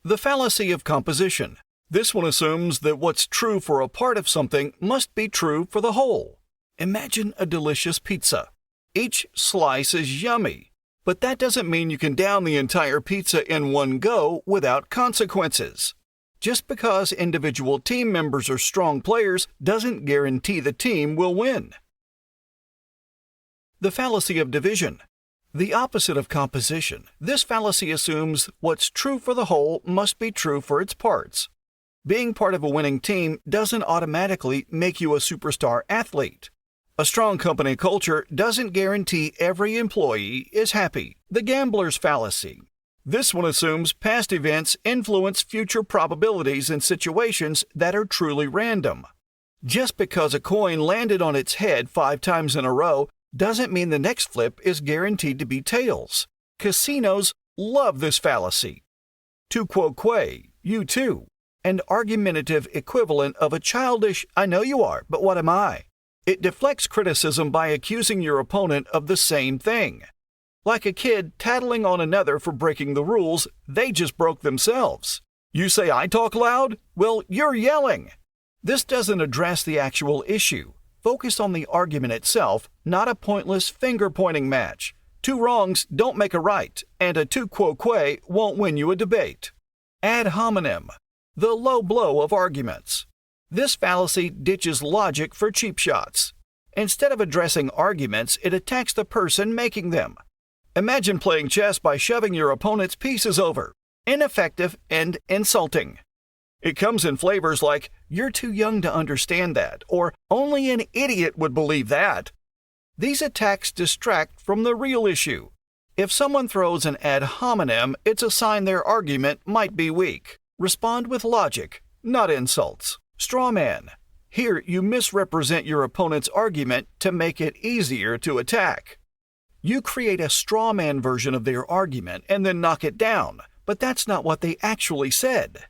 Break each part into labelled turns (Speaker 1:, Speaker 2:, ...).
Speaker 1: The fallacy of composition. This one assumes that what's true for a part of something must be true for the whole. Imagine a delicious pizza. Each slice is yummy, but that doesn't mean you can down the entire pizza in one go without consequences. Just because individual team members are strong players doesn't guarantee the team will win. The fallacy of division. The opposite of composition, this fallacy assumes what's true for the whole must be true for its parts. Being part of a winning team doesn't automatically make you a superstar athlete. A strong company culture doesn't guarantee every employee is happy. The gambler's fallacy. This one assumes past events influence future probabilities in situations that are truly random. Just because a coin landed on its head 5 times in a row doesn't mean the next flip is guaranteed to be tails. Casinos love this fallacy. Tu quoque, you too. An argumentative equivalent of a childish, I know you are, but what am I? It deflects criticism by accusing your opponent of the same thing. Like a kid tattling on another for breaking the rules, they just broke themselves. You say I talk loud? Well, you're yelling. This doesn't address the actual issue. Focus on the argument itself, not a pointless finger-pointing match. 2 wrongs don't make a right, and a tu quoque won't win you a debate. Ad hominem. The low blow of arguments. This fallacy ditches logic for cheap shots. Instead of addressing arguments, it attacks the person making them. Imagine playing chess by shoving your opponent's pieces over. Ineffective and insulting. It comes in flavors like, you're too young to understand that, or only an idiot would believe that. These attacks distract from the real issue. If someone throws an ad hominem, it's a sign their argument might be weak. Respond with logic, not insults. Straw man. Here you misrepresent your opponent's argument to make it easier to attack. You create a straw man version of their argument and then knock it down, but that's not what they actually said.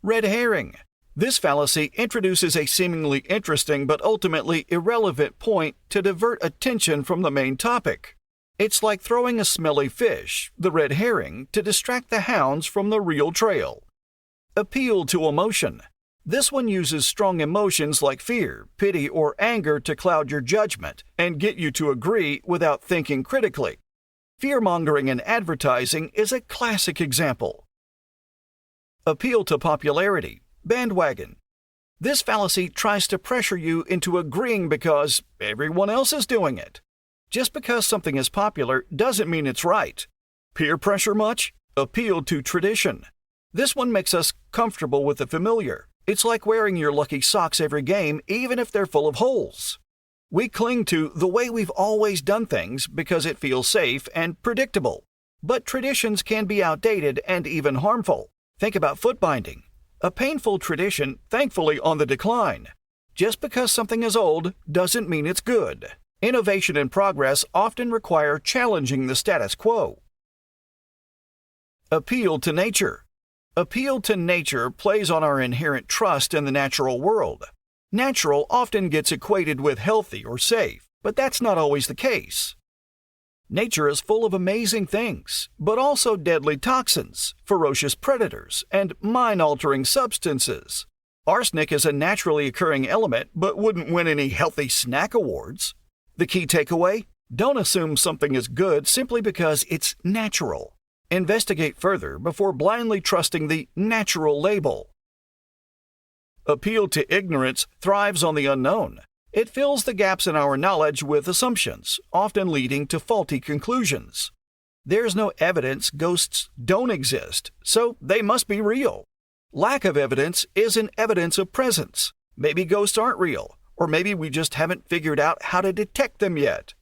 Speaker 1: Red herring. This fallacy introduces a seemingly interesting but ultimately irrelevant point to divert attention from the main topic. It's like throwing a smelly fish, the red herring, to distract the hounds from the real trail. Appeal to emotion. This one uses strong emotions like fear, pity, or anger to cloud your judgment and get you to agree without thinking critically. Fear-mongering in advertising is a classic example. Appeal to popularity. Bandwagon. This fallacy tries to pressure you into agreeing because everyone else is doing it. Just because something is popular doesn't mean it's right. Peer pressure much? Appeal to tradition. This one makes us comfortable with the familiar. It's like wearing your lucky socks every game, even if they're full of holes. We cling to the way we've always done things because it feels safe and predictable. But traditions can be outdated and even harmful. Think about foot binding. A painful tradition, thankfully on the decline. Just because something is old doesn't mean it's good. Innovation and progress often require challenging the status quo. Appeal to nature. Appeal to nature plays on our inherent trust in the natural world. Natural often gets equated with healthy or safe, but that's not always the case. Nature is full of amazing things, but also deadly toxins, ferocious predators, and mind-altering substances. Arsenic is a naturally occurring element, but wouldn't win any healthy snack awards. The key takeaway? Don't assume something is good simply because it's natural. Investigate further before blindly trusting the natural label. Appeal to ignorance thrives on the unknown. It fills the gaps in our knowledge with assumptions, often leading to faulty conclusions. There's no evidence ghosts don't exist, so they must be real. Lack of evidence isn't evidence of presence. Maybe ghosts aren't real, or maybe we just haven't figured out how to detect them yet.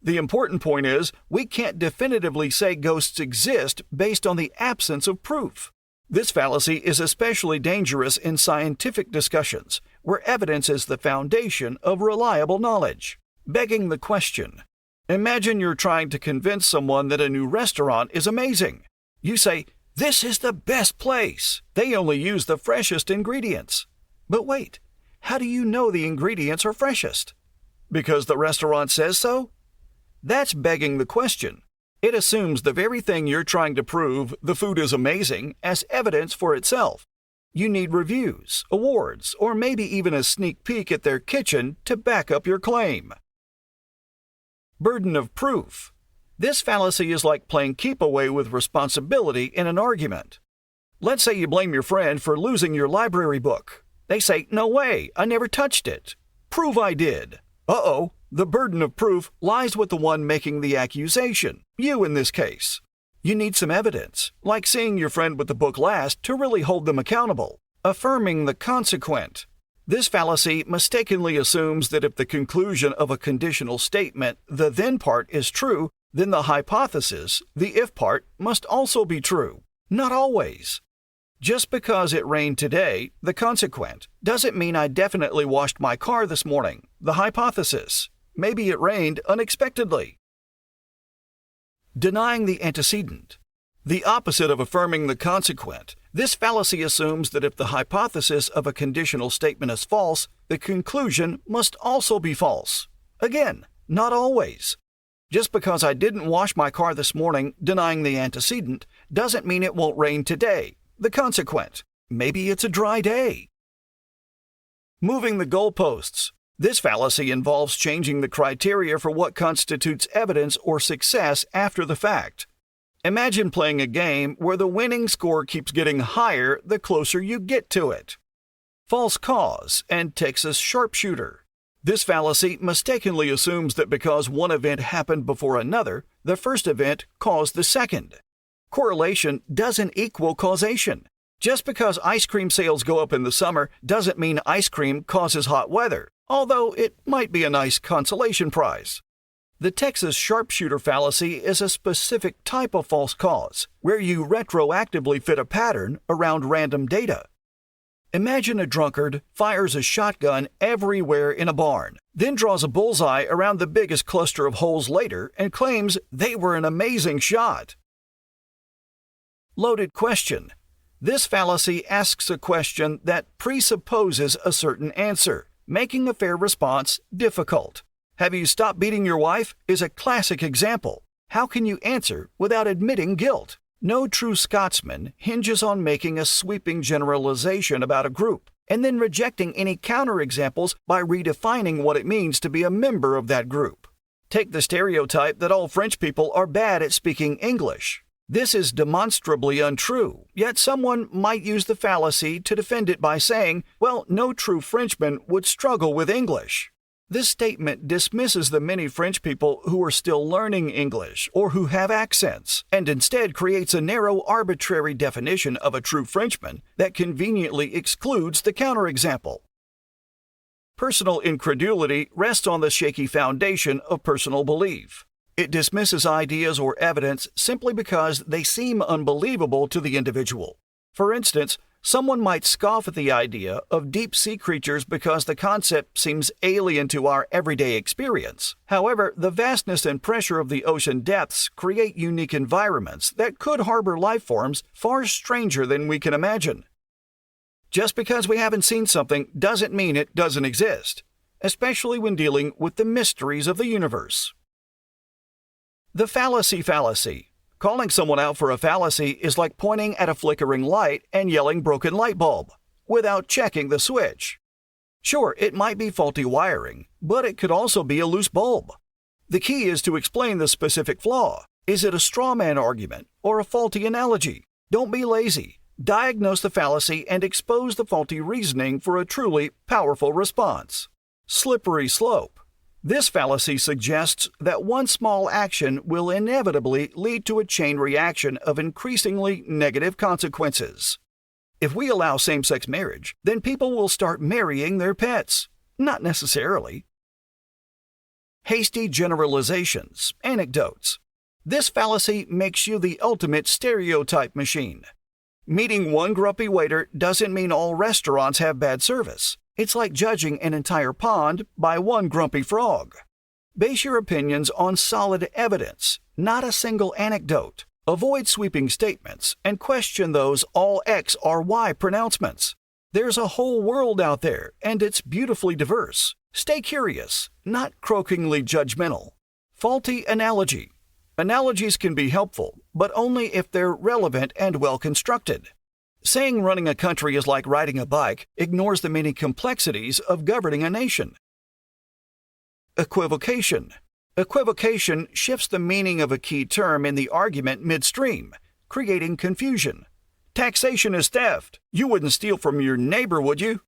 Speaker 1: The important point is, we can't definitively say ghosts exist based on the absence of proof. This fallacy is especially dangerous in scientific discussions, where evidence is the foundation of reliable knowledge. Begging the question. Imagine you're trying to convince someone that a new restaurant is amazing. You say, "This is the best place. They only use the freshest ingredients." But wait, how do you know the ingredients are freshest? Because the restaurant says so? That's begging the question. It assumes the very thing you're trying to prove, the food is amazing, as evidence for itself. You need reviews, awards, or maybe even a sneak peek at their kitchen to back up your claim. Burden of proof. This fallacy is like playing keep away with responsibility in an argument. Let's say you blame your friend for losing your library book. They say, "No way, I never touched it. Prove I did." Uh-oh, the burden of proof lies with the one making the accusation, you in this case. You need some evidence, like seeing your friend with the book last, to really hold them accountable. Affirming the consequent. This fallacy mistakenly assumes that if the conclusion of a conditional statement, the then part, is true, then the hypothesis, the if part, must also be true. Not always. Just because it rained today, the consequent, doesn't mean I definitely washed my car this morning. The hypothesis. Maybe it rained unexpectedly. Denying the antecedent. The opposite of affirming the consequent. This fallacy assumes that if the hypothesis of a conditional statement is false, the conclusion must also be false. Again, not always. Just because I didn't wash my car this morning, denying the antecedent, doesn't mean it won't rain today. The consequent. Maybe it's a dry day. Moving the goalposts. This fallacy involves changing the criteria for what constitutes evidence or success after the fact. Imagine playing a game where the winning score keeps getting higher the closer you get to it. False cause and Texas sharpshooter. This fallacy mistakenly assumes that because one event happened before another, the first event caused the second. Correlation doesn't equal causation. Just because ice cream sales go up in the summer doesn't mean ice cream causes hot weather, although it might be a nice consolation prize. The Texas sharpshooter fallacy is a specific type of false cause, where you retroactively fit a pattern around random data. Imagine a drunkard fires a shotgun everywhere in a barn, then draws a bullseye around the biggest cluster of holes later and claims they were an amazing shot. Loaded question. This fallacy asks a question that presupposes a certain answer, making a fair response difficult. "Have you stopped beating your wife?" is a classic example. How can you answer without admitting guilt? No true Scotsman hinges on making a sweeping generalization about a group, and then rejecting any counterexamples by redefining what it means to be a member of that group. Take the stereotype that all French people are bad at speaking English. This is demonstrably untrue, yet someone might use the fallacy to defend it by saying, well, no true Frenchman would struggle with English. This statement dismisses the many French people who are still learning English or who have accents, and instead creates a narrow, arbitrary definition of a true Frenchman that conveniently excludes the counterexample. Personal incredulity rests on the shaky foundation of personal belief. It dismisses ideas or evidence simply because they seem unbelievable to the individual. For instance, someone might scoff at the idea of deep-sea creatures because the concept seems alien to our everyday experience. However, the vastness and pressure of the ocean depths create unique environments that could harbor life forms far stranger than we can imagine. Just because we haven't seen something doesn't mean it doesn't exist, especially when dealing with the mysteries of the universe. The fallacy. Calling someone out for a fallacy is like pointing at a flickering light and yelling broken light bulb, without checking the switch. Sure, it might be faulty wiring, but it could also be a loose bulb. The key is to explain the specific flaw. Is it a straw man argument or a faulty analogy? Don't be lazy. Diagnose the fallacy and expose the faulty reasoning for a truly powerful response. Slippery slope. This fallacy suggests that one small action will inevitably lead to a chain reaction of increasingly negative consequences. If we allow same-sex marriage, then people will start marrying their pets. Not necessarily. Hasty generalizations, anecdotes. This fallacy makes you the ultimate stereotype machine. Meeting one grumpy waiter doesn't mean all restaurants have bad service. It's like judging an entire pond by one grumpy frog. Base your opinions on solid evidence, not a single anecdote. Avoid sweeping statements and question those all X are Y pronouncements. There's a whole world out there, and it's beautifully diverse. Stay curious, not croakingly judgmental. Faulty analogy. Analogies can be helpful, but only if they're relevant and well constructed. Saying running a country is like riding a bike ignores the many complexities of governing a nation. Equivocation. Equivocation shifts the meaning of a key term in the argument midstream, creating confusion. Taxation is theft. You wouldn't steal from your neighbor, would you?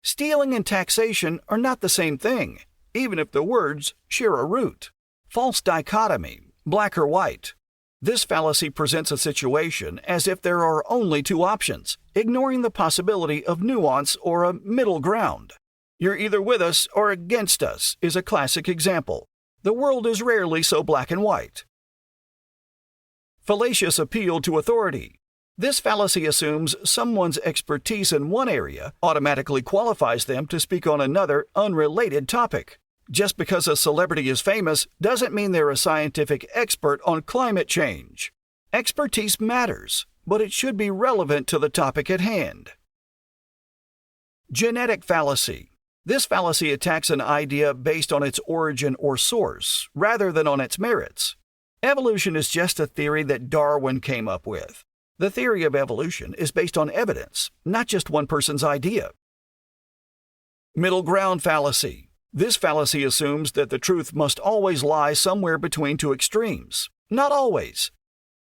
Speaker 1: Stealing and taxation are not the same thing, even if the words share a root. False dichotomy, black or white. This fallacy presents a situation as if there are only two options, ignoring the possibility of nuance or a middle ground. You're either with us or against us is a classic example. The world is rarely so black and white. Fallacious appeal to authority. This fallacy assumes someone's expertise in one area automatically qualifies them to speak on another unrelated topic. Just because a celebrity is famous doesn't mean they're a scientific expert on climate change. Expertise matters, but it should be relevant to the topic at hand. Genetic fallacy. This fallacy attacks an idea based on its origin or source, rather than on its merits. Evolution is just a theory that Darwin came up with. The theory of evolution is based on evidence, not just one person's idea. Middle ground fallacy. This fallacy assumes that the truth must always lie somewhere between two extremes. Not always.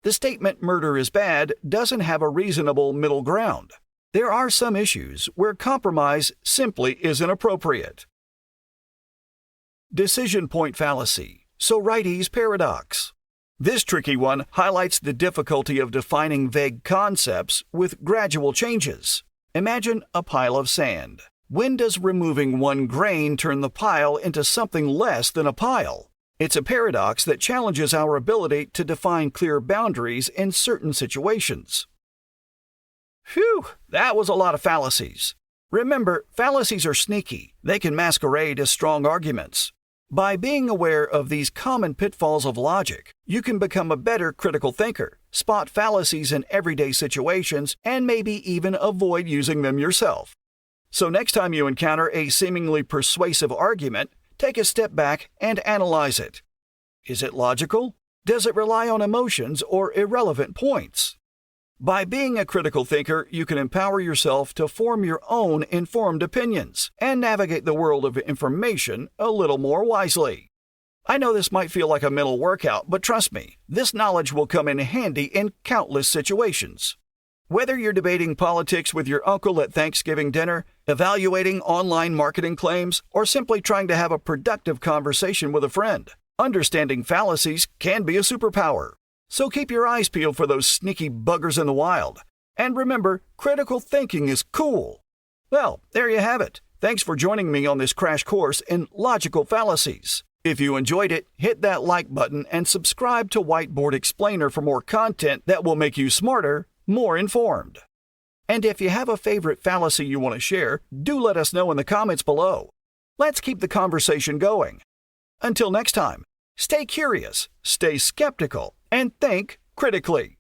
Speaker 1: The statement "murder is bad" doesn't have a reasonable middle ground. There are some issues where compromise simply isn't appropriate. Decision point fallacy, Sorites paradox. This tricky one highlights the difficulty of defining vague concepts with gradual changes. Imagine a pile of sand. When does removing one grain turn the pile into something less than a pile? It's a paradox that challenges our ability to define clear boundaries in certain situations. Phew, that was a lot of fallacies. Remember, fallacies are sneaky. They can masquerade as strong arguments. By being aware of these common pitfalls of logic, you can become a better critical thinker, spot fallacies in everyday situations, and maybe even avoid using them yourself. So next time you encounter a seemingly persuasive argument, take a step back and analyze it. Is it logical? Does it rely on emotions or irrelevant points? By being a critical thinker, you can empower yourself to form your own informed opinions and navigate the world of information a little more wisely. I know this might feel like a mental workout, but trust me, this knowledge will come in handy in countless situations. Whether you're debating politics with your uncle at Thanksgiving dinner, evaluating online marketing claims, or simply trying to have a productive conversation with a friend, understanding fallacies can be a superpower. So keep your eyes peeled for those sneaky buggers in the wild. And remember, critical thinking is cool. Well, there you have it. Thanks for joining me on this crash course in logical fallacies. If you enjoyed it, hit that like button and subscribe to Whiteboard Explainer for more content that will make you smarter, more informed. And if you have a favorite fallacy you want to share, do let us know in the comments below. Let's keep the conversation going. Until next time, stay curious, stay skeptical, and think critically.